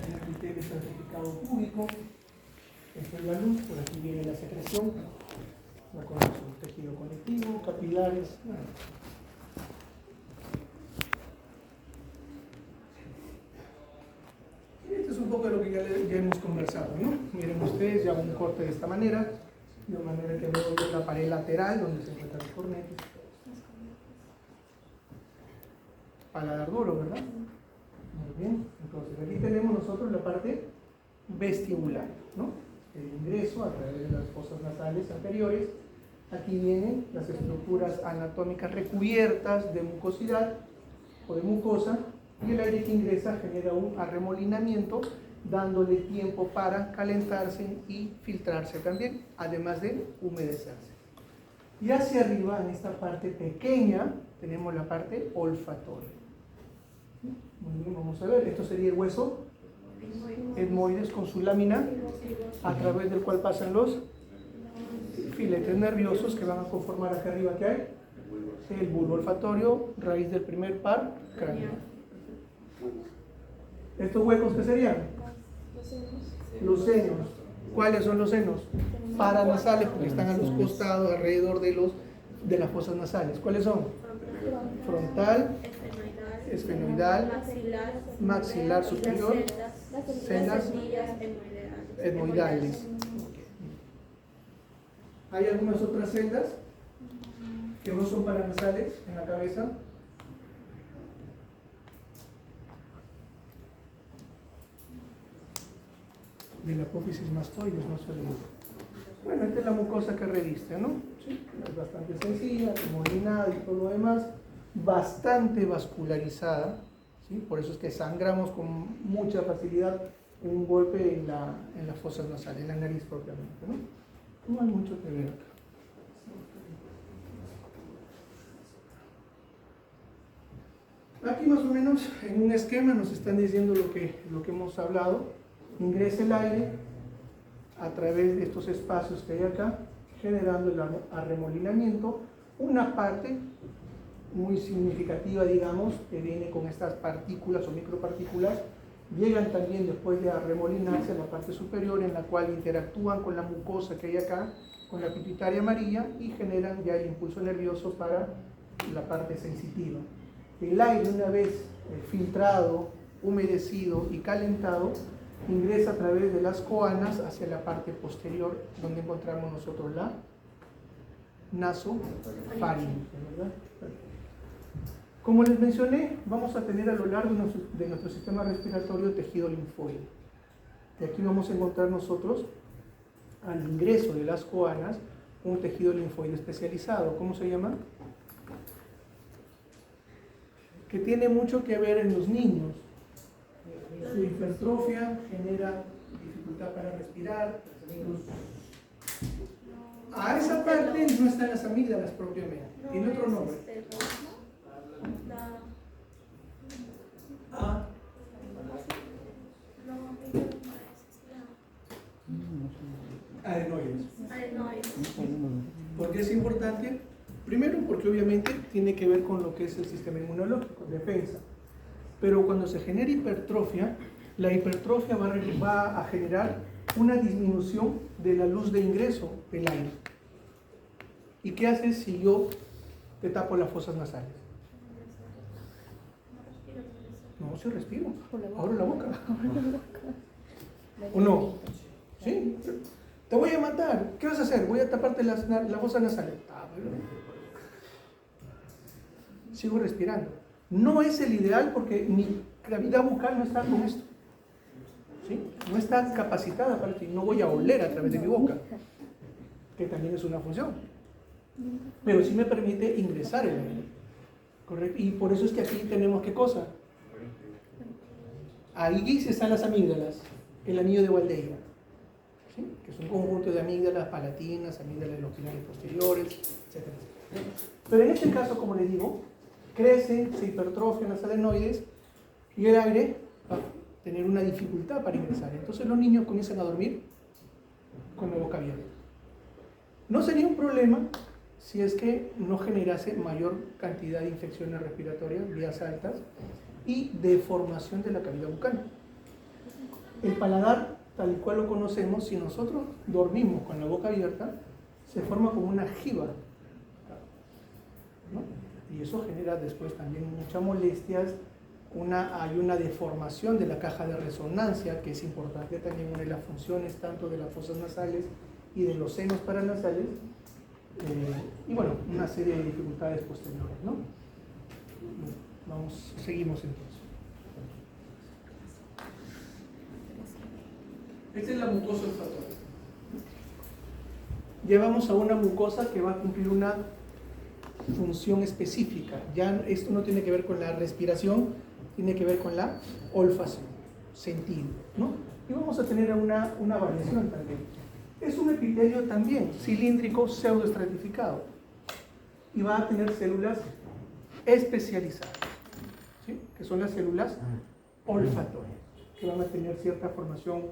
El criterio estratificado púbico, esto es la luz, por aquí viene la secreción, la conocemos, tejido conectivo, capilares. Bueno. Esto es un poco de lo que ya hemos conversado, ¿no? Miren ustedes, ya hago un corte de esta manera, de manera que veo la pared lateral donde se encuentran los cornetes. Paladar duro, ¿verdad? Muy bien, entonces aquí tenemos nosotros la parte vestibular, ¿no? El ingreso a través de las fosas nasales anteriores. Aquí vienen las estructuras anatómicas recubiertas de mucosidad o de mucosa, y el aire que ingresa genera un arremolinamiento, dándole tiempo para calentarse y filtrarse también, además de humedecerse. Y hacia arriba, en esta parte pequeña, tenemos la parte olfatoria. Muy bien, vamos a ver, esto sería el hueso etmoides con su lámina, a través del cual pasan los filetes nerviosos que van a conformar acá arriba, ¿qué hay? El bulbo olfatorio, raíz del primer par cráneo. ¿Estos huecos qué serían? Los senos. ¿Cuáles son los senos? Paranasales, porque están a los costados, alrededor de las fosas nasales. ¿Cuáles son? Frontal, esfenoidal, maxilar superior, celdas etmoidales. ¿Hay algunas otras celdas que no son paranasales en la cabeza? De la apófisis mastoides, no se olvide. Bueno, esta es la mucosa que reviste, ¿no? Sí, es bastante sencilla, homogeneada y todo lo demás, bastante vascularizada, ¿sí? Por eso es que sangramos con mucha facilidad en un golpe en las fosas nasales, en la nariz propiamente, ¿no? No hay mucho que ver acá. Aquí más o menos en un esquema nos están diciendo lo que hemos hablado. Ingresa el aire a través de estos espacios que hay acá, generando el arremolinamiento. Una parte muy significativa, digamos, que viene con estas partículas o micropartículas, llegan también después de arremolinarse a la parte superior, en la cual interactúan con la mucosa que hay acá, con la pituitaria amarilla, y generan ya el impulso nervioso para la parte sensitiva. El aire, una vez filtrado, humedecido y calentado, ingresa a través de las coanas hacia la parte posterior, donde encontramos nosotros la nasofaringe, ¿verdad? Como les mencioné, vamos a tener a lo largo de nuestro sistema respiratorio tejido linfoide. Y aquí vamos a encontrar nosotros, al ingreso de las coanas, un tejido linfoide especializado. ¿Cómo se llama? Que tiene mucho que ver en los niños. Su hipertrofia genera dificultad para respirar. A esa parte no están las amígdalas propiamente. Tiene otro nombre. Adenoides. ¿Por qué es importante? Primero, porque obviamente tiene que ver con lo que es el sistema inmunológico, defensa. Pero cuando se genera hipertrofia, la hipertrofia va a generar una disminución de la luz de ingreso del aire. ¿Y qué haces si yo te tapo las fosas nasales? No, si respiro. Abro la boca. ¿O no? ¿Sí? Te voy a matar. ¿Qué vas a hacer? Voy a taparte las fosas nasales. Sigo respirando. No es el ideal porque mi cavidad bucal no está con esto. ¿Sí? No está capacitada para esto. No voy a oler a través de mi boca, que también es una función. Pero sí me permite ingresar el aire. ¿Correcto? Y por eso es que aquí tenemos ¿qué cosa? Ahí están las amígdalas, el anillo de Waldeia, ¿sí? Que es un conjunto de amígdalas palatinas, amígdalas de los pilares posteriores, etc. Pero en este caso, como les digo, crecen, se hipertrofian las adenoides y el aire va a tener una dificultad para ingresar. Entonces los niños comienzan a dormir con la boca abierta. No sería un problema si es que no generase mayor cantidad de infecciones respiratorias, vías altas y deformación de la cavidad bucal. El paladar, tal y cual lo conocemos, si nosotros dormimos con la boca abierta, se forma como una jiba, ¿no? Y eso genera después también muchas molestias. Hay una deformación de la caja de resonancia, que es importante también, una de las funciones tanto de las fosas nasales y de los senos paranasales, y bueno, una serie de dificultades posteriores, ¿no? Seguimos entonces. Esta es la mucosa olfatoria. Llevamos a una mucosa que va a cumplir una función específica. Ya esto no tiene que ver con la respiración, tiene que ver con la olfacción, sentido, ¿no? Y vamos a tener una variación también. Es un epitelio también cilíndrico pseudoestratificado y va a tener células especializadas, ¿sí? Que son las células olfatorias, que van a tener cierta formación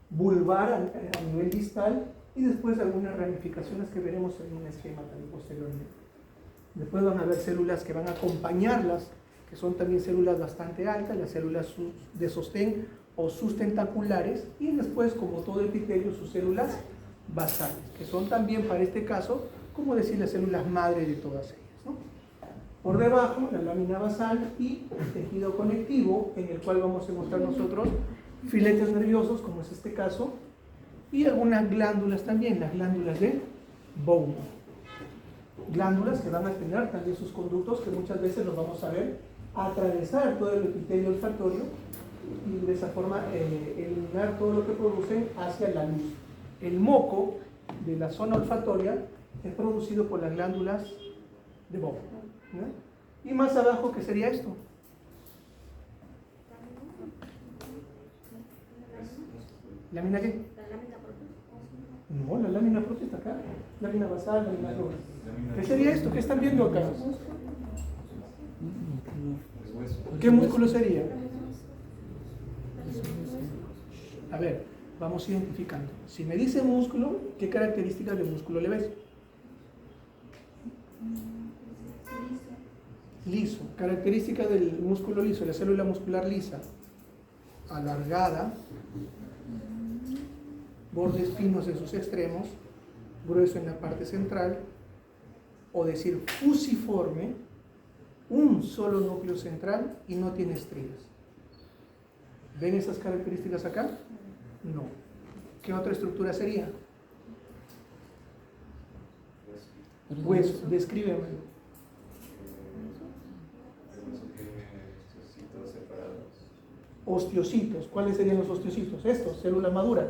vulvar a nivel distal y después algunas ramificaciones que veremos en un esquema también posteriormente. Después van a haber células que van a acompañarlas, que son también células bastante altas, las células de sostén o sustentaculares, y después, como todo epitelio, sus células basales, que son también para este caso, como decir, las células madre de todas ellas, ¿no? Por debajo, la lámina basal y el tejido conectivo, en el cual vamos a encontrar nosotros filetes nerviosos, como es este caso, y algunas glándulas también, las glándulas de Bowman. Glándulas que van a tener también sus conductos, que muchas veces los vamos a ver atravesar todo el epitelio olfatorio y de esa forma eliminar todo lo que producen hacia la luz. El moco de la zona olfatoria es producido por las glándulas de Bowman, ¿no? Y más abajo, ¿qué sería esto? ¿Lámina qué? No, la lámina propia está acá. Lámina basal, lámina roja. ¿Qué sería esto? ¿Qué están viendo acá? ¿Qué músculo sería? A ver, vamos identificando. Si me dice músculo, ¿qué características de músculo le ves? Liso. Característica del músculo liso, la célula muscular lisa. Alargada, bordes finos en sus extremos, grueso en la parte central, o decir fusiforme, un solo núcleo central y no tiene estrías. ¿Ven esas características acá? No. ¿Qué otra estructura sería? Hueso, descríbemelo. Osteocitos. ¿Cuáles serían los osteocitos? Estos, células maduras.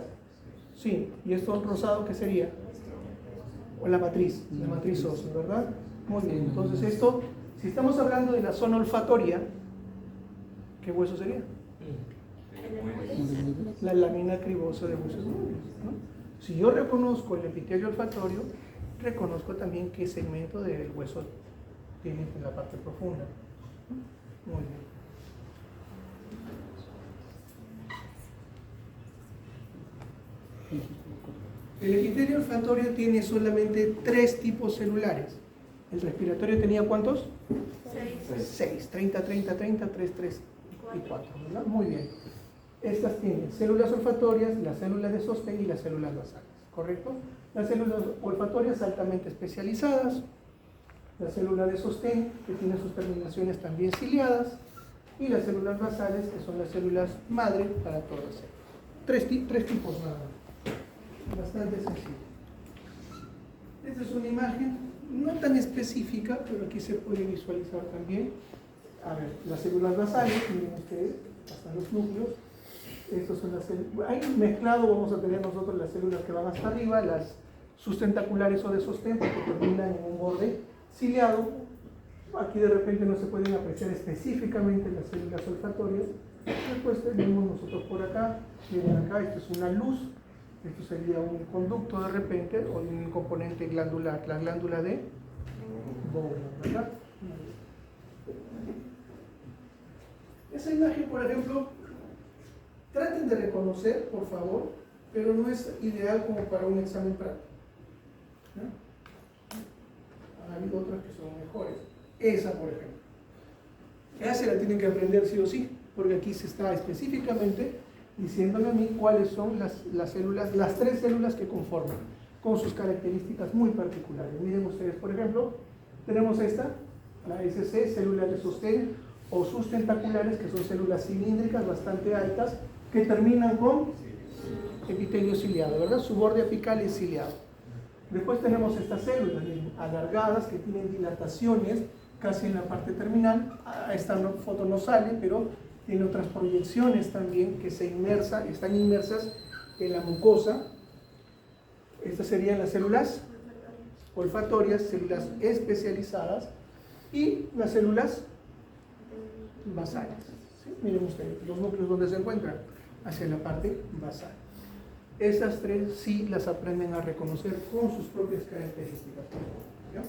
Sí. ¿Y esto rosado qué sería? O la matriz ósea, ¿verdad? Muy bien. Entonces esto, si estamos hablando de la zona olfatoria, ¿qué hueso sería? La lámina cribosa de huesos nobles, ¿no? Si yo reconozco el epitelio olfatorio, reconozco también qué segmento del hueso tiene en la parte profunda. Muy bien. El epitelio olfatorio tiene solamente 3 tipos celulares. ¿El respiratorio tenía cuántos? 6. 30, 30, 30, 3, 3 y 4, ¿verdad? Muy bien. Estas tienen células olfatorias, las células de sostén y las células basales, ¿correcto? Las células olfatorias altamente especializadas, la célula de sostén, que tiene sus terminaciones también ciliadas, y las células basales, que son las células madre para todas ellas. Tres tipos nada más. Bastante sencillo. Esta es una imagen no tan específica, pero aquí se puede visualizar también. A ver, las células basales, miren ustedes, hasta los núcleos. Estos son las células. Ahí mezclado vamos a tener nosotros las células que van hasta arriba, las sustentaculares o de sostén, que terminan en un borde ciliado. Aquí de repente no se pueden apreciar específicamente las células olfatorias. Después tenemos nosotros por acá, miren acá, esto es una luz. Esto sería un conducto de repente o un componente glandular, la glándula de Bowman, ¿verdad? Esa imagen, por ejemplo, traten de reconocer, por favor, pero no es ideal como para un examen práctico, ¿no? Ha habido otras que son mejores. Esa, por ejemplo. Esa se la tienen que aprender sí o sí, porque aquí se está específicamente diciéndome a mí cuáles son las células, las 3 células que conforman, con sus características muy particulares. Miren ustedes, por ejemplo, tenemos esta, la SC, células de sostén o sustentaculares, que son células cilíndricas bastante altas, que terminan con epitelio ciliado, ¿verdad? Su borde apical es ciliado. Después tenemos estas células alargadas que tienen dilataciones casi en la parte terminal. Esta foto no sale, pero tiene otras proyecciones también que están inmersas en la mucosa. Estas serían las células olfatorias, células especializadas, y las células basales. ¿Sí? Miren ustedes, los núcleos donde se encuentran, hacia la parte basal. Estas 3 sí las aprenden a reconocer con sus propias características. ¿Ya?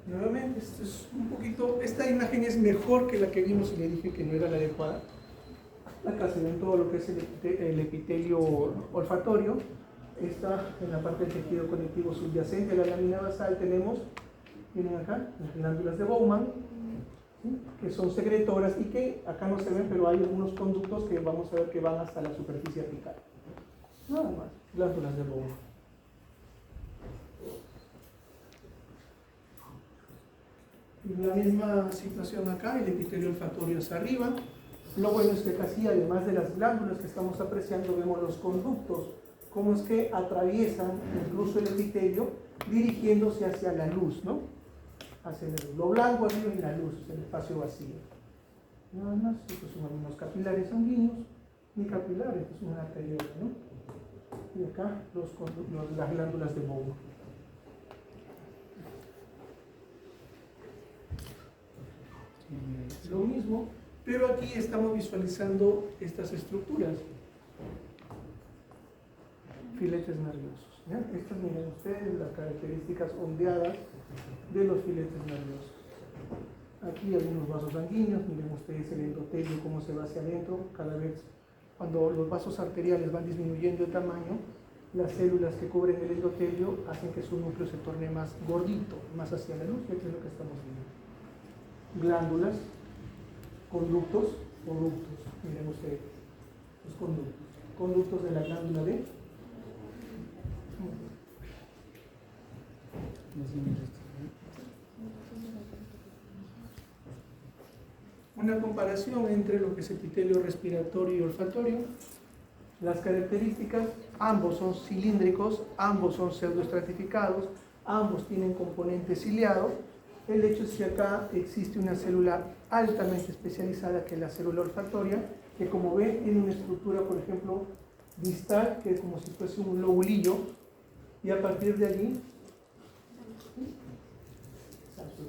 Nuevamente, esto es un poquito, esta imagen es mejor que la que vimos y le dije que no era la adecuada. Acá se ven todo lo que es el epitelio olfatorio. Está en la parte del tejido conectivo subyacente de la lámina basal. Tenemos, miren acá, las glándulas de Bowman, ¿sí?, que son secretoras y que acá no se ven, pero hay algunos conductos que vamos a ver que van hasta la superficie apical. Nada más, glándulas de Bowman. La misma situación acá, el epitelio olfatorio hacia arriba. Lo bueno es que casi, además de las glándulas que estamos apreciando, vemos los conductos, cómo es que atraviesan incluso el epitelio dirigiéndose hacia la luz, ¿no? Hacia la luz. Lo blanco arriba y la luz, el espacio vacío. Nada más, estos son algunos capilares sanguíneos, ni capilares, esto es una arteriola, ¿no? Y acá las glándulas de Bowman. Lo mismo, pero aquí estamos visualizando estas estructuras. Filetes nerviosos. ¿Ya? Estas, miren ustedes, las características ondeadas de los filetes nerviosos. Aquí hay unos vasos sanguíneos, miren ustedes el endotelio, cómo se va hacia adentro. Cada vez, cuando los vasos arteriales van disminuyendo de tamaño, las células que cubren el endotelio hacen que su núcleo se torne más gordito, más hacia la luz. Esto es lo que estamos viendo. Glándulas, conductos, miren ustedes, los conductos de la glándula de una comparación entre lo que es epitelio respiratorio y olfatorio. Las características, ambos son cilíndricos, ambos son pseudoestratificados, ambos tienen componente ciliado. El hecho es que acá existe una célula altamente especializada, que es la célula olfatoria, que como ven tiene una estructura, por ejemplo, distal, que es como si fuese un lobulillo, y a partir de allí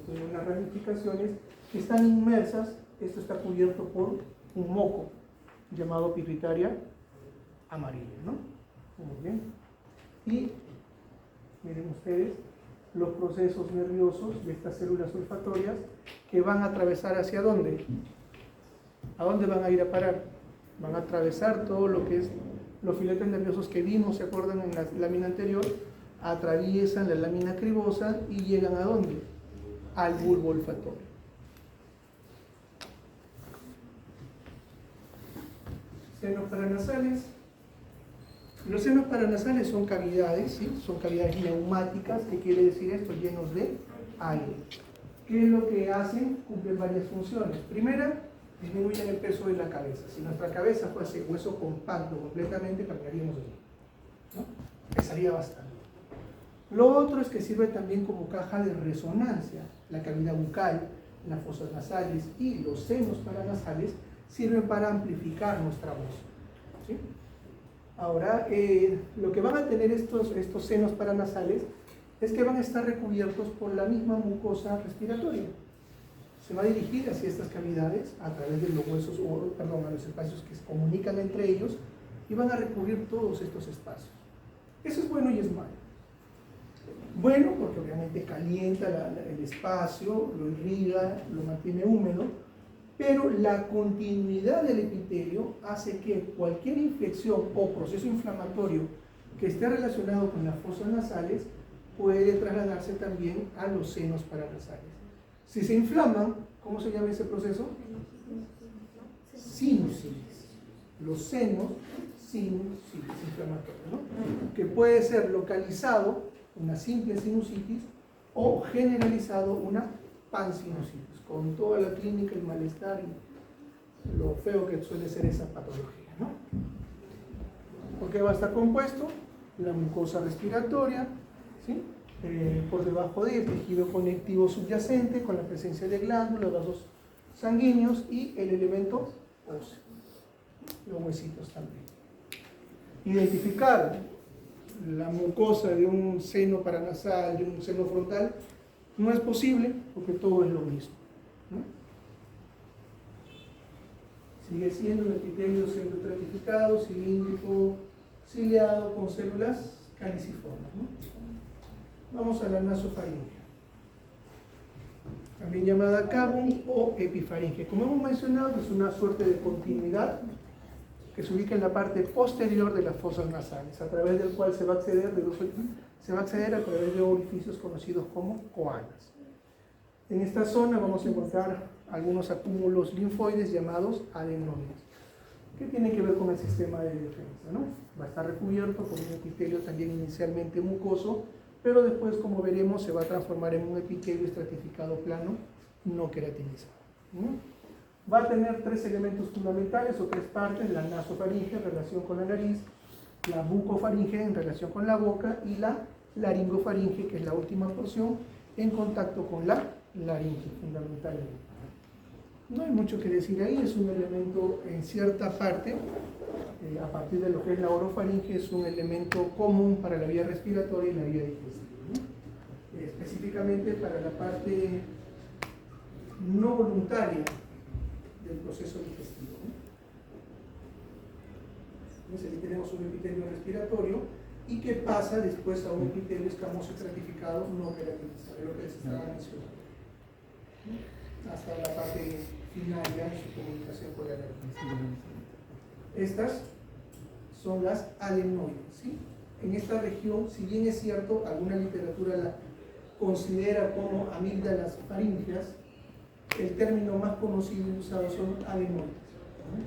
tiene unas ramificaciones que están inmersas. Esto está cubierto por un moco llamado pituitaria amarilla, ¿no? Muy bien. Y miren ustedes los procesos nerviosos de estas células olfatorias que van a atravesar ¿hacia dónde? ¿A dónde van a ir a parar? Van a atravesar todo lo que es los filetes nerviosos que vimos, ¿se acuerdan en la lámina anterior? Atraviesan la lámina cribosa y llegan ¿a dónde? Al bulbo olfatorio. Senos paranasales. Los senos paranasales son cavidades, ¿sí? Son cavidades neumáticas. ¿Qué quiere decir esto? Llenos de aire. ¿Qué es lo que hacen? Cumplen varias funciones. Primera, disminuyen el peso de la cabeza. Si nuestra cabeza fuese hueso compacto completamente, caminaríamos así, ¿no? Pesaría bastante. Lo otro es que sirve también como caja de resonancia. La cavidad bucal, las fosas nasales y los senos paranasales sirven para amplificar nuestra voz, ¿sí? Ahora, lo que van a tener estos senos paranasales es que van a estar recubiertos por la misma mucosa respiratoria. Se va a dirigir hacia estas cavidades a través de los huesos, a los espacios que se comunican entre ellos, y van a recubrir todos estos espacios. Eso es bueno y es malo. Bueno, porque obviamente calienta el espacio, lo irriga, lo mantiene húmedo, pero la continuidad del epitelio hace que cualquier infección o proceso inflamatorio que esté relacionado con las fosas nasales puede trasladarse también a los senos paranasales. Si se inflaman, ¿cómo se llama ese proceso? sinusitis. Los senos, sinusitis inflamatoria, ¿no? Que puede ser localizado, una simple sinusitis, o generalizado, una pansinusitis, con toda la clínica, el malestar y lo feo que suele ser esa patología, ¿no? ¿Por qué va a estar compuesto? La mucosa respiratoria, ¿sí? Por debajo del tejido conectivo subyacente, con la presencia de glándulas, vasos sanguíneos y el elemento óseo, los huesitos también. Identificar la mucosa de un seno paranasal, de un seno frontal, no es posible porque todo es lo mismo, ¿no? Sigue siendo un epitelio centroestratificado, cilíndrico, ciliado, con células caliciformes, ¿no? Vamos a la nasofaringe, también llamada cavum o epifaringe. Como hemos mencionado, es una suerte de continuidad que se ubica en la parte posterior de las fosas nasales, a través del cual se va a acceder a través de orificios conocidos como coanas. En esta zona vamos a encontrar algunos acúmulos linfoides llamados adenoides, que tienen que ver con el sistema de defensa, ¿no? Va a estar recubierto por un epitelio también inicialmente mucoso, pero después, como veremos, se va a transformar en un epitelio estratificado plano no queratinizado, ¿no? Va a tener tres elementos fundamentales o tres partes: la nasofaringe en relación con la nariz, la bucofaringe en relación con la boca y la laringofaringe, que es la última porción, en contacto con la laringe, fundamentalmente. No hay mucho que decir ahí, es un elemento en cierta parte, a partir de lo que es la orofaringe, es un elemento común para la vía respiratoria y la vía digestiva, ¿no? Específicamente para la parte no voluntaria del proceso digestivo, ¿no? Entonces aquí tenemos un epitelio respiratorio y que pasa después a un epitelio escamoso estratificado no queratinizado, es lo que les estaba mencionando, ¿no? Hasta la parte final ya en su comunicación con la nariz. Estas son las adenoides, ¿sí? En esta región, si bien es cierto, alguna literatura la considera como amígdalas faríngeas, el término más conocido y usado son adenoides, ¿no?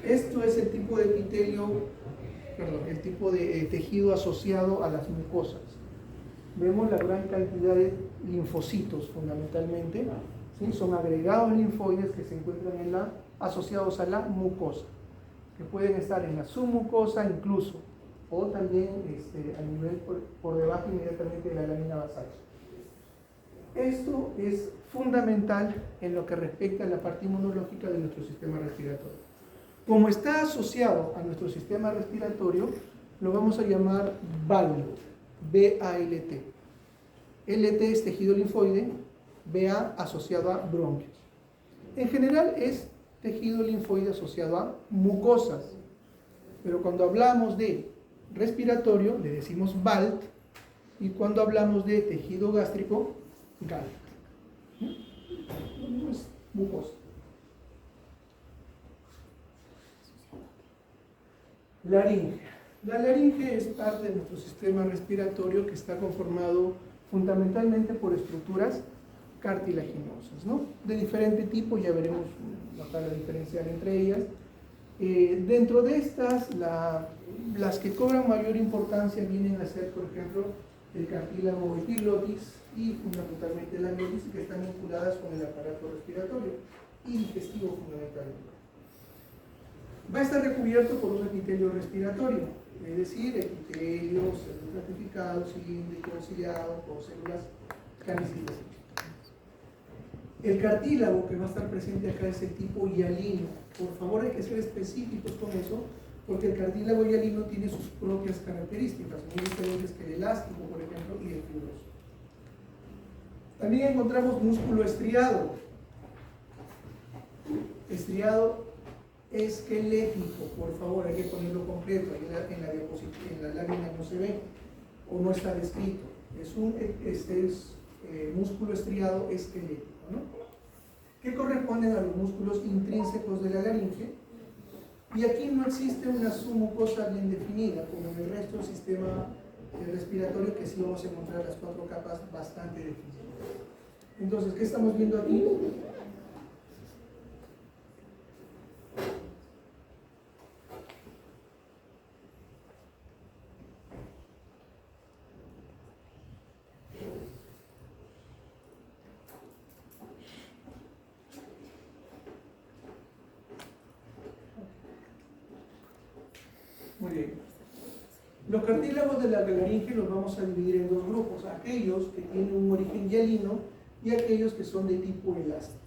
Esto es el tipo de epitelio, el tipo de tejido asociado a las mucosas. Vemos la gran cantidad de linfocitos fundamentalmente, ¿sí? Son agregados linfoides que se encuentran asociados a la mucosa, que pueden estar en la submucosa incluso, o también a nivel por debajo inmediatamente de la lámina basal. Esto es fundamental en lo que respecta a la parte inmunológica de nuestro sistema respiratorio. Como está asociado a nuestro sistema respiratorio, lo vamos a llamar BALT, B-A-L-T. LT es tejido linfoide, BA asociado a bronquios. En general es tejido linfoide asociado a mucosas, pero cuando hablamos de respiratorio le decimos BALT, y cuando hablamos de tejido gástrico, GALT. Lo mismo es mucosa. Laringe. La laringe es parte de nuestro sistema respiratorio que está conformado fundamentalmente por estructuras cartilaginosas, ¿no? De diferente tipo, ya veremos la tabla diferencial entre ellas. Dentro de estas, las que cobran mayor importancia vienen a ser, por ejemplo, el cartílago epiglotis y fundamentalmente la glotis, que están vinculadas con el aparato respiratorio y digestivo fundamentalmente. Va a estar recubierto por un epitelio respiratorio, es decir, epitelio estratificado, cilíndrico, ciliado, con células caliciformes. El cartílago que va a estar presente acá es el tipo hialino. Por favor, hay que ser específicos con eso, porque el cartílago hialino tiene sus propias características, muy diferentes que el elástico, por ejemplo, y el fibroso. También encontramos músculo estriado. Estriado esquelético, por favor, hay que ponerlo completo, ahí en la diapositiva, en la lámina no se ve o no está descrito. Es un músculo estriado esquelético, ¿no? Que corresponden a los músculos intrínsecos de la laringe, y aquí no existe una submucosa bien definida, como en el resto del sistema respiratorio, que sí vamos a encontrar las cuatro capas bastante definidas. Entonces, ¿qué estamos viendo aquí? Muy bien. Los cartílagos de la laringe los vamos a dividir en dos grupos, aquellos que tienen un origen hialino y aquellos que son de tipo elástico.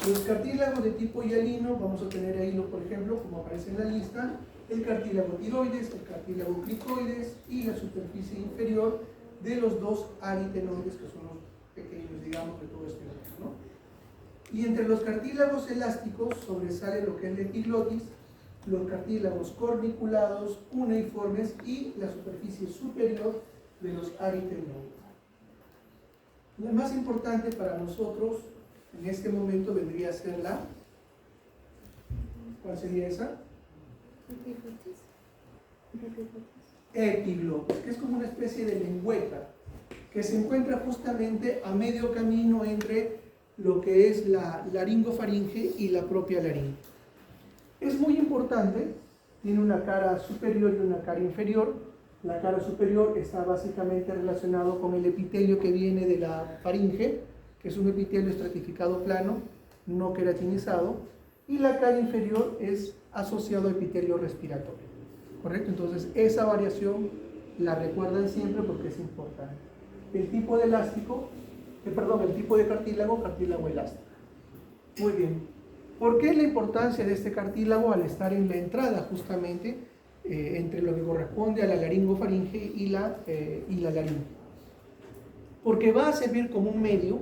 Los cartílagos de tipo hialino vamos a tener ahí, por ejemplo, como aparece en la lista, el cartílago tiroides, el cartílago cricoides y la superficie inferior de los dos aritenoides, que son los pequeños, digamos, de todo este órgano, ¿no? Y entre los cartílagos elásticos sobresale lo que es la epiglotis, los cartílagos corniculados, cuneiformes y la superficie superior de los aritenoides. La más importante para nosotros en este momento vendría a ser la... ¿Cuál sería esa? Epiglotis, que es como una especie de lengüeta que se encuentra justamente a medio camino entre lo que es la laringofaringe y la propia laringe. Es muy importante, tiene una cara superior y una cara inferior. La cara superior está básicamente relacionado con el epitelio que viene de la faringe, que es un epitelio estratificado plano, no queratinizado, y la cara inferior es asociado a epitelio respiratorio. ¿Correcto? Entonces, esa variación la recuerdan siempre porque es importante. El tipo de elástico, el tipo de cartílago elástico. Muy bien. ¿Por qué la importancia de este cartílago al estar en la entrada justamente entre lo que corresponde a la laringofaringe y la laringe? Porque va a servir como un medio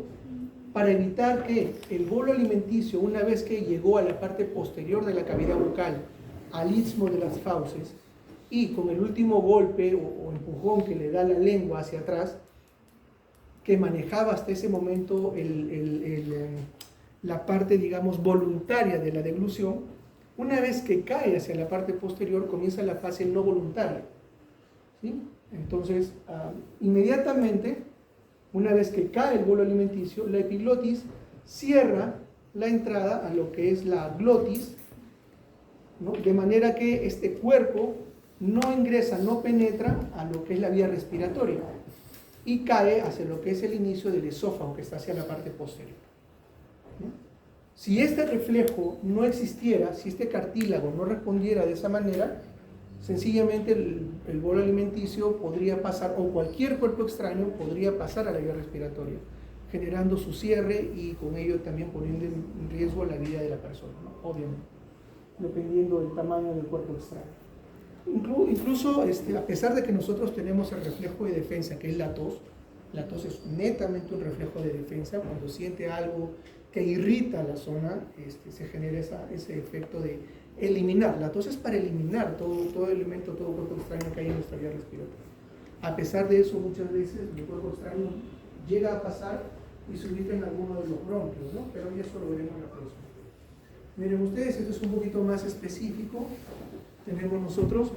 para evitar que el bolo alimenticio, una vez que llegó a la parte posterior de la cavidad bucal, al istmo de las fauces, y con el último golpe o empujón que le da la lengua hacia atrás, que manejaba hasta ese momento la parte, digamos, voluntaria de la deglución, una vez que cae hacia la parte posterior, comienza la fase no voluntaria. ¿Sí? Entonces, inmediatamente, una vez que cae el bolo alimenticio, la epiglotis cierra la entrada a lo que es la glotis, ¿no? De manera que este cuerpo no ingresa, no penetra a lo que es la vía respiratoria y cae hacia lo que es el inicio del esófago, que está hacia la parte posterior. ¿No? Si este reflejo no existiera, si este cartílago no respondiera de esa manera, sencillamente el bolo alimenticio podría pasar, o cualquier cuerpo extraño podría pasar a la vía respiratoria, generando su cierre y con ello también poniendo en riesgo la vida de la persona, ¿no? Obviamente, dependiendo del tamaño del cuerpo extraño. Incluso a pesar de que nosotros tenemos el reflejo de defensa, que es la tos es netamente un reflejo de defensa. Cuando siente algo que irrita la zona, se genera ese efecto de eliminar. La tos es para eliminar todo elemento, todo cuerpo extraño que hay en nuestra vía respiratoria. A pesar de eso, muchas veces el cuerpo extraño llega a pasar y se ubica en alguno de los bronquios, ¿no? Pero eso lo veremos la próxima. Miren ustedes, esto es un poquito más específico. Tenemos nosotros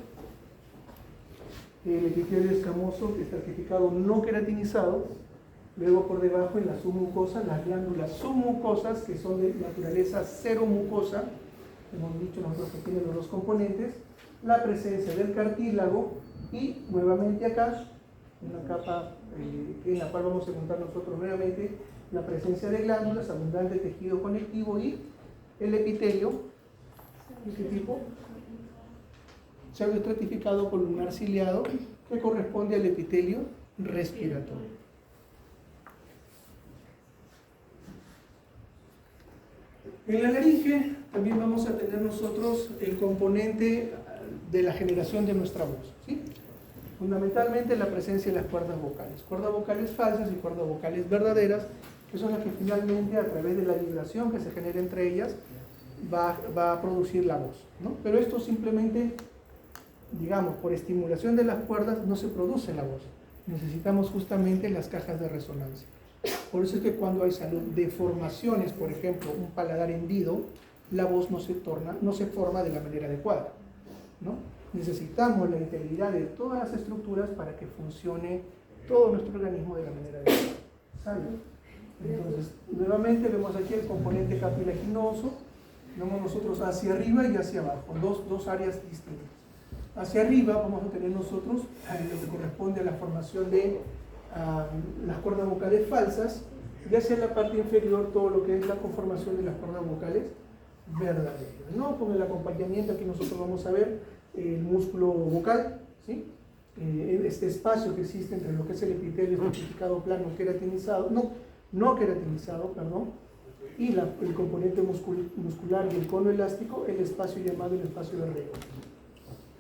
el epitelio escamoso estratificado no queratinizado, luego por debajo en la submucosa, las glándulas submucosas que son de naturaleza seromucosa, hemos dicho nosotros que tienen los dos componentes, la presencia del cartílago y nuevamente acá, una capa en la cual vamos a encontrar nosotros nuevamente la presencia de glándulas, abundante tejido conectivo y el epitelio, ¿de qué tipo? Pseudoestratificado columnar ciliado, que corresponde al epitelio respiratorio. En la laringe también vamos a tener nosotros el componente de la generación de nuestra voz, ¿sí? Fundamentalmente la presencia de las cuerdas vocales falsas y cuerdas vocales verdaderas, que son las que finalmente a través de la vibración que se genera entre ellas va a producir la voz, ¿no? Pero esto simplemente, digamos, por estimulación de las cuerdas no se produce la voz. Necesitamos justamente las cajas de resonancia. Por eso es que cuando hay deformaciones, por ejemplo, un paladar hendido, la voz no se forma de la manera adecuada, ¿no? Necesitamos la integridad de todas las estructuras para que funcione todo nuestro organismo de la manera adecuada. ¿Saben? Entonces, nuevamente vemos aquí el componente cartilaginoso, vemos nosotros hacia arriba y hacia abajo, dos áreas distintas. Hacia arriba vamos a tener nosotros lo que corresponde a la formación de las cuerdas vocales falsas, y hacia la parte inferior todo lo que es la conformación de las cuerdas vocales verdaderas, ¿no? Con el acompañamiento aquí nosotros vamos a ver el músculo vocal, ¿sí? Este espacio que existe entre lo que es el epitelio estratificado plano queratinizado, no queratinizado, perdón, y el componente muscular y el cono elástico, el espacio llamado el espacio de Rego.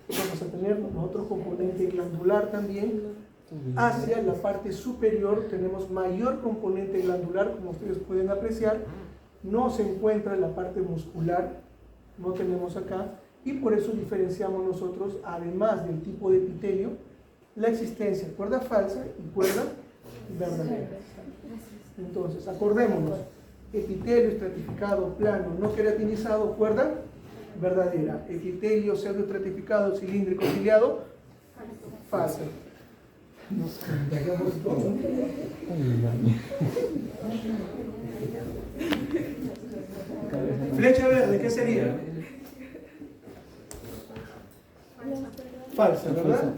Vamos a tener otro componente glandular también. Hacia la parte superior tenemos mayor componente glandular, como ustedes pueden apreciar. No se encuentra en la parte muscular, no tenemos acá, y por eso diferenciamos nosotros, además del tipo de epitelio, la existencia de cuerda falsa y cuerda verdadera. Entonces, acordémonos, epitelio estratificado plano no queratinizado, cuerda verdadera. Epitelio pseudoestratificado cilíndrico ciliado, falso. Nos cagamos todo. Flecha verde, ¿qué sería? Falsa, ¿verdad?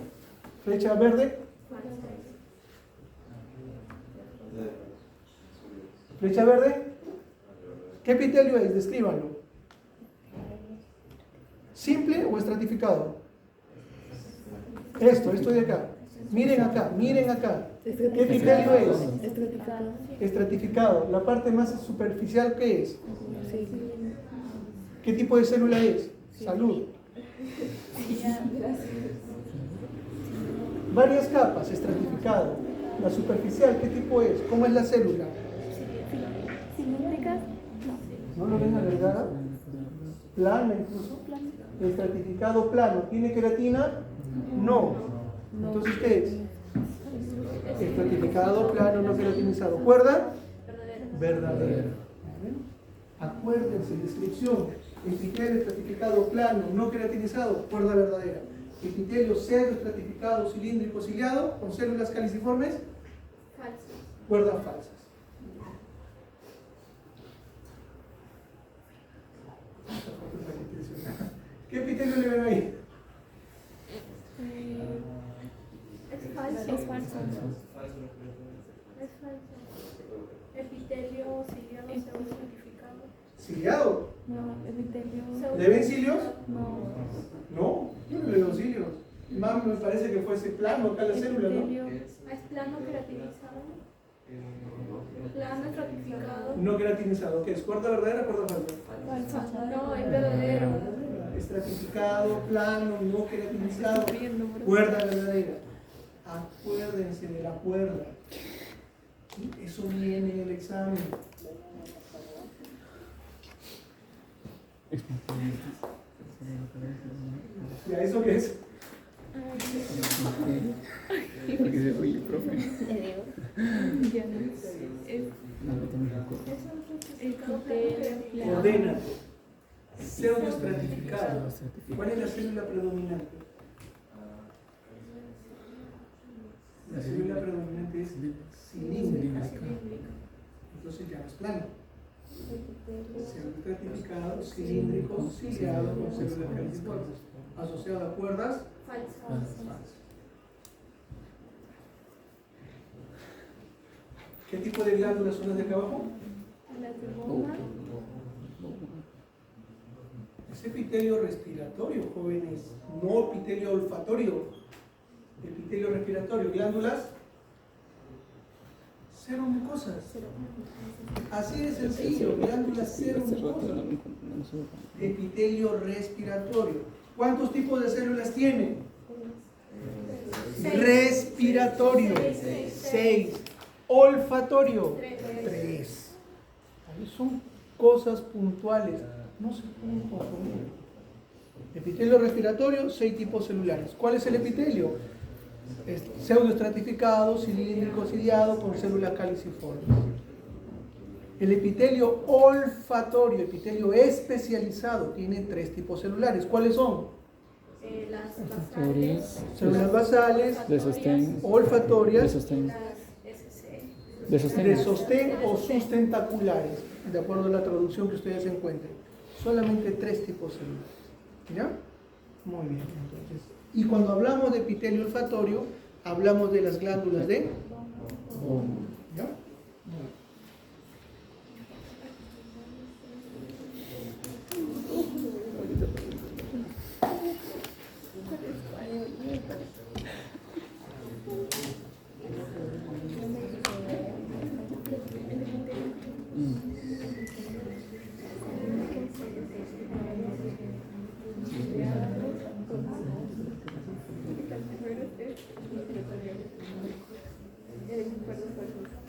Flecha verde. Flecha verde. ¿Qué epitelio es? Descríbanlo. ¿Simple o estratificado? Esto de acá. Miren acá, miren acá. ¿Qué epitelio es? Estratificado. Estratificado. La parte más superficial, ¿qué es? Sí. ¿Qué tipo de célula es? Salud. Varias capas, estratificado. La superficial, ¿qué tipo es? ¿Cómo es la célula? Cilíndricas. ¿No lo ven alargada? Plana incluso. Estratificado plano. ¿Tiene queratina? No. Entonces, ¿qué es? Estratificado plano no queratinizado. ¿Cuerda? Verdadera. Acuérdense, descripción. Epitelio estratificado plano no queratinizado, cuerda verdadera. Epitelio pseudoestratificado cilíndrico ciliado con células caliciformes, cuerdas falsas. ¿Qué epitelio le ven ahí? Es falso. Es falso. Epitelio ciliado pseudoestratificado. ¿Ciliado? No, epitelio. ¿Le ven cilios? No. No, yo no le veo cilios. Más me parece que fuese plano acá la célula, ¿no? Es plano queratinizado. Plano estratificado. No queratinizado, ¿qué es? ¿Cuerda verdadera o cuerda falsa? Falso. No, es verdadero. Estratificado, plano, no queratinizado, cuerda verdadera. Acuérdense de la cuerda. Eso viene en el examen. ¿Ya eso qué es? Porque se oye, profe. Ya no. Ordénate. Pseudoestratificado. ¿Cuál es la célula predominante? La célula predominante es cilíndrica. Entonces ya no es plano. Pseudoestratificado, cilíndrico, ciliado con células caliciformes. Asociado a cuerdas Falso. falsas. ¿Qué tipo de glándulas son las de acá abajo? Es epitelio respiratorio, jóvenes, no epitelio olfatorio. Epitelio respiratorio, glándulas cero mucosas. Así de sencillo, glándulas cero mucosas. Epitelio respiratorio. ¿Cuántos tipos de células tiene? Respiratorio, 6. Olfatorio, 3. Ahí son cosas puntuales, no se pueden confundir. Epitelio respiratorio, 6 tipos celulares. ¿Cuál es el epitelio? Pseudoestratificado, cilíndrico ciliado con células caliciformes. El epitelio olfatorio, epitelio especializado, tiene 3 tipos celulares. ¿Cuáles son? Las basales. Células basales, De sostén. olfatorias, Las SC. de sostén o sustentaculares, de acuerdo a la traducción que ustedes encuentren. Solamente 3 tipos celulares. ¿Ya? Muy bien, entonces. Y cuando hablamos de epitelio olfatorio, hablamos de las glándulas de... ¿Ya? Muy bien.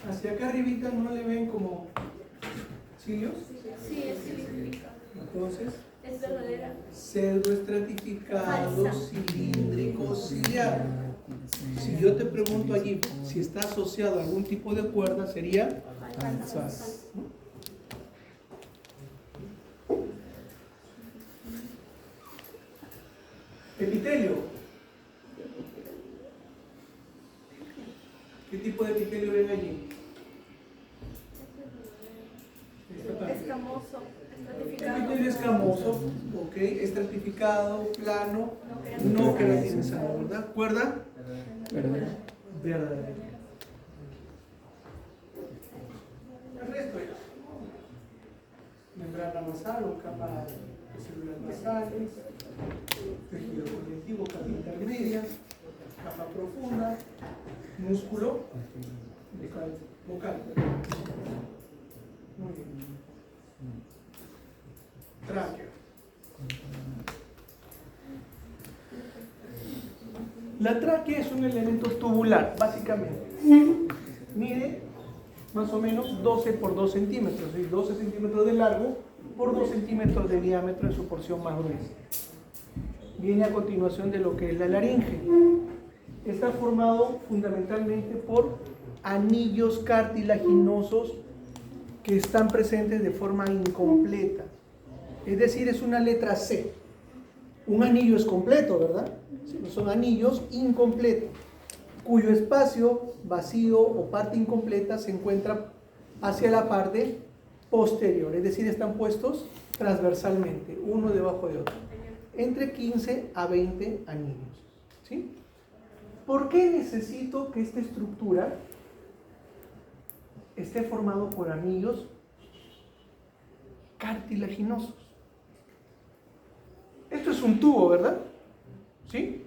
Hacia acá arribita no le ven como cilios. Sí, es cilíndrica. Entonces, Es verdadera. pseudoestratificado, Falsa. cilíndrico, ciliar. Si yo te pregunto allí si está asociado a algún tipo de cuerda, sería falsas. Epitelio. ¿Qué tipo de epitelio ven allí? Escamoso. Estratificado. Epitelio escamoso, ok, estratificado, plano, no queratinizado, ¿verdad? ¿Cuerda? ¿Verdad? Verdadera. El resto ya. Membrana nasal o capa de células nasales, tejido conectivo, capa intermedia, capa profunda, músculo vocal. Muy bien. Tráquea. La tráquea es un elemento tubular, básicamente. Mide más o menos 12 por 2 centímetros, ¿sí? 12 centímetros de largo por 2 centímetros de diámetro en su porción más gruesa. Viene a continuación de lo que es la laringe. Está formado fundamentalmente por anillos cartilaginosos que están presentes de forma incompleta. Es decir, es una letra C. Un anillo es completo, ¿verdad? Son anillos incompletos, cuyo espacio vacío o parte incompleta se encuentra hacia la parte posterior, es decir, están puestos transversalmente, uno debajo de otro, entre 15 a 20 anillos. ¿Sí? ¿Por qué necesito que esta estructura esté formado por anillos cartilaginosos? Esto es un tubo, ¿verdad? ¿Sí?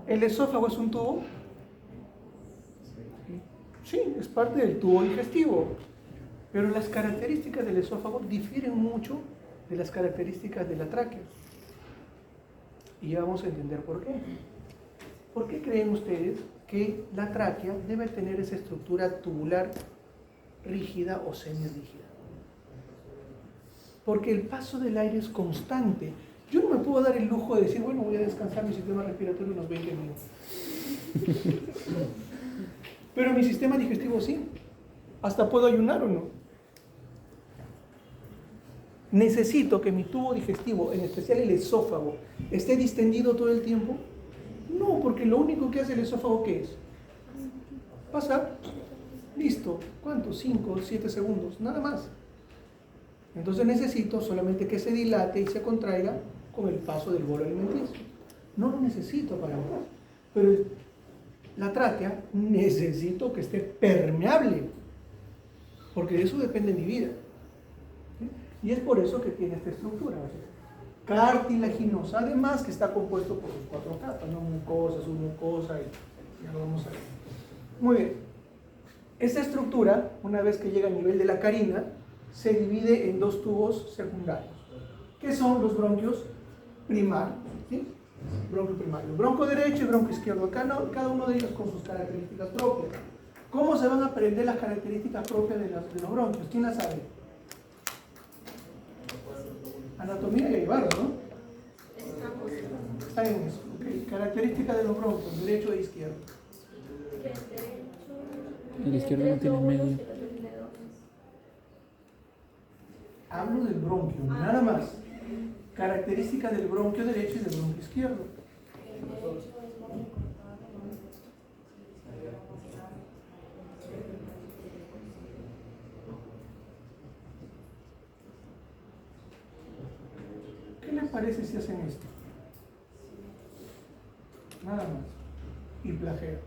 ¿El esófago es un tubo? Sí, es parte del tubo digestivo. Pero las características del esófago difieren mucho de las características de la tráquea. Y ya vamos a entender por qué. ¿Por qué creen ustedes que la tráquea debe tener esa estructura tubular rígida o semirrígida? Porque el paso del aire es constante. Yo no me puedo dar el lujo de decir, bueno, voy a descansar mi sistema respiratorio unos 20 minutos. Pero mi sistema digestivo sí. Hasta puedo ayunar o no. ¿Necesito que mi tubo digestivo, en especial el esófago, esté distendido todo el tiempo? No, porque lo único que hace el esófago, ¿qué es? Pasar, listo. ¿Cuánto? 5 o 7 segundos, nada más. Entonces necesito solamente que se dilate y se contraiga con el paso del bolo alimenticio. No lo necesito para nada. Pero la tráquea necesito que esté permeable, porque de eso depende mi vida. ¿Sí? Y es por eso que tiene esta estructura, cartilaginosa, además que está compuesto por sus 4 capas, ¿no? Mucosa, submucosa, y ya lo vamos a ver. Muy bien. Esta estructura, una vez que llega al nivel de la carina, se divide en 2 tubos secundarios, que son los bronquios primarios. ¿Sí? Bronquio primario, bronco derecho y bronco izquierdo, cada uno de ellos con sus características propias. ¿Cómo se van a aprender las características propias de los bronquios? ¿Quién las sabe? Anatomía y barro, ¿no? Está en eso. Okay. Características de los bronquios, derecho e izquierdo. El izquierdo no tiene medio. Hablo del bronquio, nada más. Características del bronquio derecho y del bronquio izquierdo. parece si hacen esto? Nada más. Y plagea.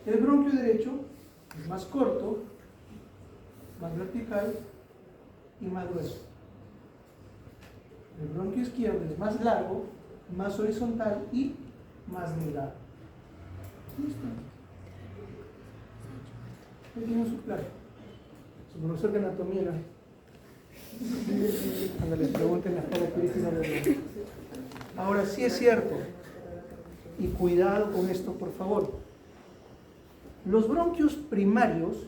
El bronquio derecho es más corto, más vertical y más grueso. El bronquio izquierdo es más largo, más horizontal y más delgado. Listo. Ahí tiene su placa. Su profesor de anatomía. Cuando les pregunten las características del bronquio. Ahora sí es cierto, y cuidado con esto por favor, los bronquios primarios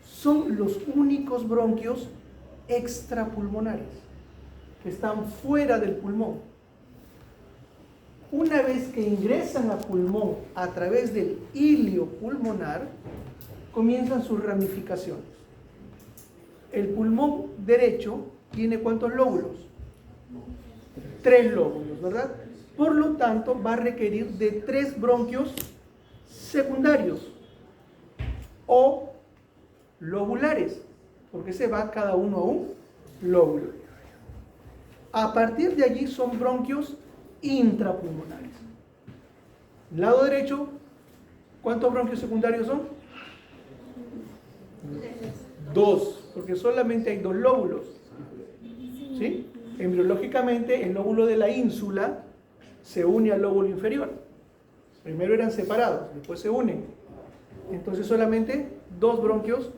son los únicos bronquios extrapulmonares que están fuera del pulmón. Una vez que ingresan a pulmón a través del hilio pulmonar, comienzan sus ramificaciones. El pulmón derecho tiene ¿cuántos lóbulos? 3 lóbulos, ¿verdad? Por lo tanto, va a requerir de 3 bronquios secundarios o lobulares, porque se va cada uno a un lóbulo. A partir de allí son bronquios intrapulmonares. Lado derecho, ¿cuántos bronquios secundarios son? 2, porque solamente hay 2 lóbulos. ¿Sí? Embriológicamente, el lóbulo de la ínsula se une al lóbulo inferior. Primero eran separados, después se unen. Entonces solamente 2 bronquios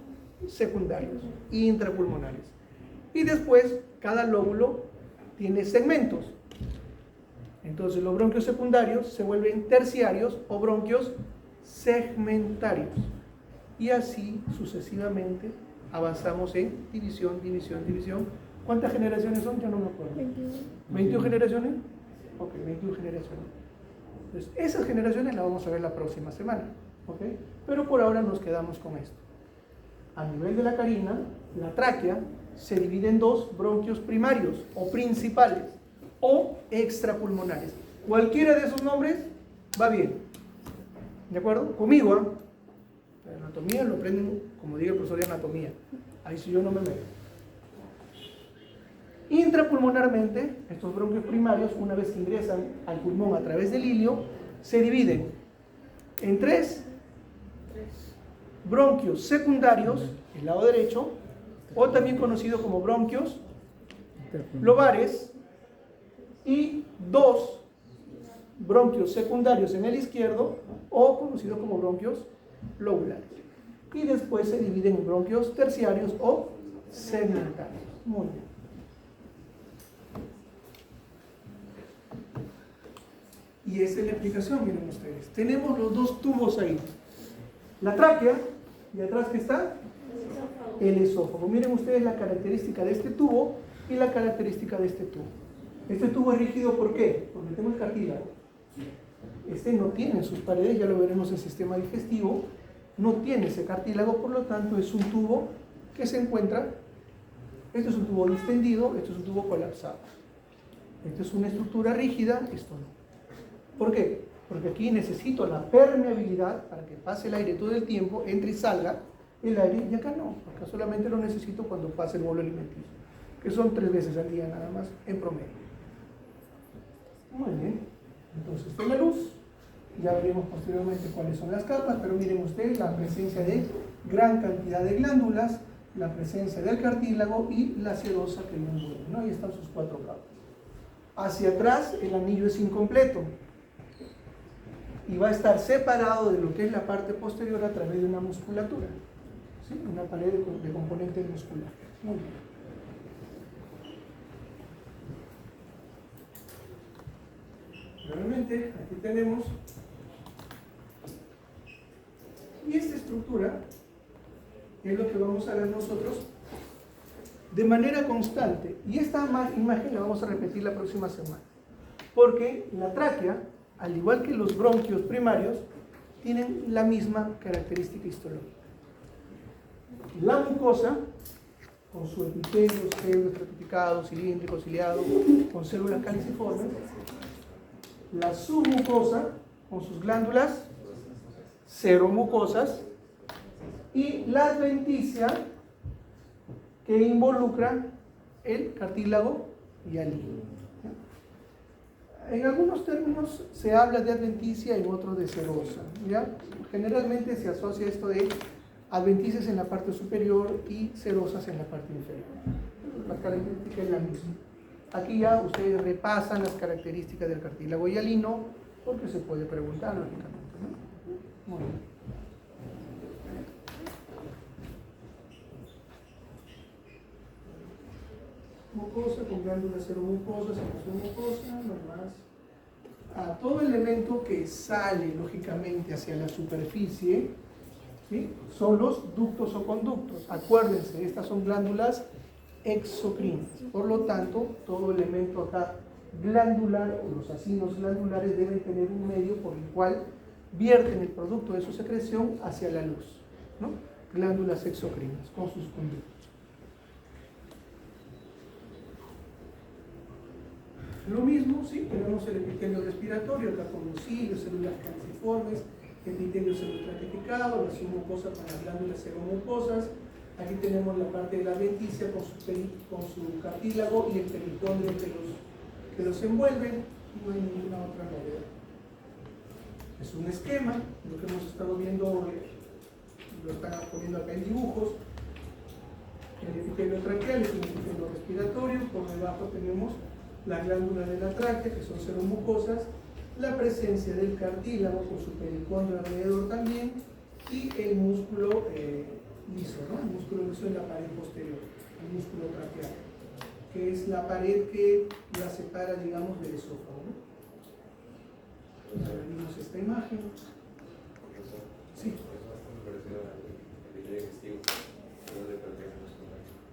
secundarios, intrapulmonares. Y después, cada lóbulo tiene segmentos. Entonces los bronquios secundarios se vuelven terciarios o bronquios segmentarios. Y así sucesivamente avanzamos en división, división, división. ¿Cuántas generaciones son? Ya no me acuerdo. 21. ¿21 generaciones? Ok, 21 generaciones. Entonces, esas generaciones las vamos a ver la próxima semana. ¿Ok? Pero por ahora nos quedamos con esto. A nivel de la carina, la tráquea se divide en 2 bronquios primarios o principales o extrapulmonares. Cualquiera de esos nombres va bien. ¿De acuerdo? Conmigo, ¿eh? La anatomía lo aprenden, como diga el profesor de anatomía. Ahí sí yo no me meto. Intrapulmonarmente, estos bronquios primarios, una vez que ingresan al pulmón a través del hilio, se dividen en 3 bronquios secundarios, el lado derecho, o también conocido como bronquios lobares, y 2 bronquios secundarios en el izquierdo, o conocido como bronquios lobulares. Y después se dividen en bronquios terciarios o segmentarios. Muy bien. Y esta es la explicación, miren ustedes. Tenemos los 2 tubos ahí. La tráquea, y atrás ¿qué está? El esófago. Miren ustedes la característica de este tubo y la característica de este tubo. Este tubo es rígido, ¿por qué? Porque tenemos cartílago. Este no tiene sus paredes, ya lo veremos en el sistema digestivo. No tiene ese cartílago, por lo tanto es un tubo que se encuentra, este es un tubo distendido, este es un tubo colapsado. Esta es una estructura rígida, esto no. ¿Por qué? Porque aquí necesito la permeabilidad para que pase el aire todo el tiempo, entre y salga el aire, y acá no, acá solamente lo necesito cuando pase el bolo alimenticio, que son 3 veces al día nada más en promedio. Muy bien, entonces esta es la luz, ya veremos posteriormente cuáles son las capas, pero miren ustedes la presencia de gran cantidad de glándulas, la presencia del cartílago y la sedosa que lo envuelve, ¿no? Ahí están sus 4 capas. Hacia atrás el anillo es incompleto y va a estar separado de lo que es la parte posterior a través de una musculatura, ¿sí? Una pared de componente muscular. Muy bien. Realmente aquí tenemos, y esta estructura es lo que vamos a ver nosotros de manera constante, y esta imagen la vamos a repetir la próxima semana, porque la tráquea, al igual que los bronquios primarios, tienen la misma característica histológica. La mucosa, con su epitelio, estratificado, cilíndrico, ciliado, con células caliciformes, la submucosa, con sus glándulas seromucosas, y la adventicia, que involucra el cartílago hialino. En algunos términos se habla de adventicia y en otros de serosa, ¿ya? Generalmente se asocia esto de adventicias en la parte superior y serosas en la parte inferior. La característica es la misma. Aquí ya ustedes repasan las características del cartílago hialino porque se puede preguntar, lógicamente, ¿no? Muy bien. Mucosa con glándulas seromucosas, mucosa, no más. Todo elemento que sale lógicamente hacia la superficie, ¿sí?, son los ductos o conductos. Acuérdense, estas son glándulas exocrinas. Por lo tanto, todo elemento acá glandular o los acinos glandulares deben tener un medio por el cual vierten el producto de su secreción hacia la luz, ¿no? Glándulas exocrinas con sus conductos. Lo mismo, sí, tenemos el epitelio respiratorio, acá con los cilios, células calciformes, epitelio celulostratificado, la submucosa con las glándulas seromucosas. Aquí tenemos la parte de la adventicia con su cartílago y el peritondrio que los envuelven. No hay ninguna otra novedad. Es un esquema, lo que hemos estado viendo, lo están poniendo acá en dibujos. El epitelio traqueal es un epitelio respiratorio, por debajo tenemos las glándulas de la tráquea, que son seromucosas, la presencia del cartílago con su pericondrio alrededor también, y el músculo liso, ¿no? El músculo liso en la pared posterior, el músculo traqueal, que es la pared que la separa, digamos, del esófago, ¿no? Ahora vimos esta imagen. Sí.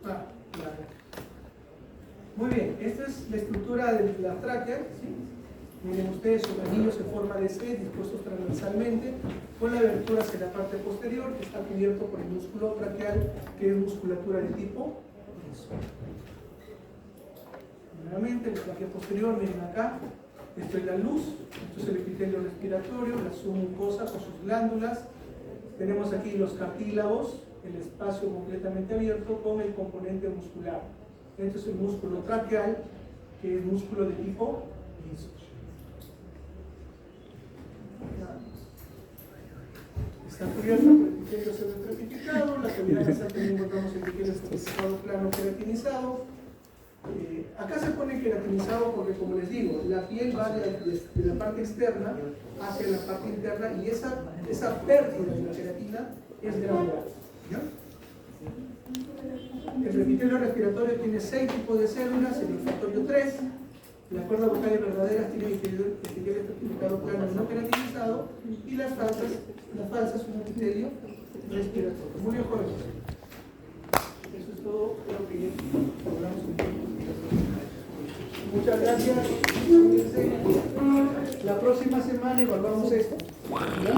Ah, claro. Muy bien, esta es la estructura de la tráquea, ¿sí? Miren ustedes, son anillos en forma de C dispuestos transversalmente, con la abertura hacia la parte posterior, que está cubierto por el músculo traqueal, que es musculatura de tipo liso. Nuevamente, la tráquea posterior, miren acá, esto es la luz, esto es el epitelio respiratorio, la submucosa con sus glándulas. Tenemos aquí los cartílagos, el espacio completamente abierto con el componente muscular. Este es el músculo traqueal, que es músculo de tipo liso. Está cubierto por el epitelio celulostratificado, la cavidad nasal también encontramos el epitelio estratificado plano queratinizado. Acá se pone queratinizado porque, como les digo, la piel va de la parte externa hacia la parte interna y esa pérdida de la queratina es gradual, ¿ya? El epitelio respiratorio tiene 6 tipos de células, el olfatorio 3, las cuerdas vocales verdaderas tienen epitelio estratificado plano no queratinizado, y las falsas un epitelio respiratorio. Muy bien, jóvenes. Eso es todo lo que hablamos un poco. Muchas gracias. La próxima semana evaluamos esto, ¿ya?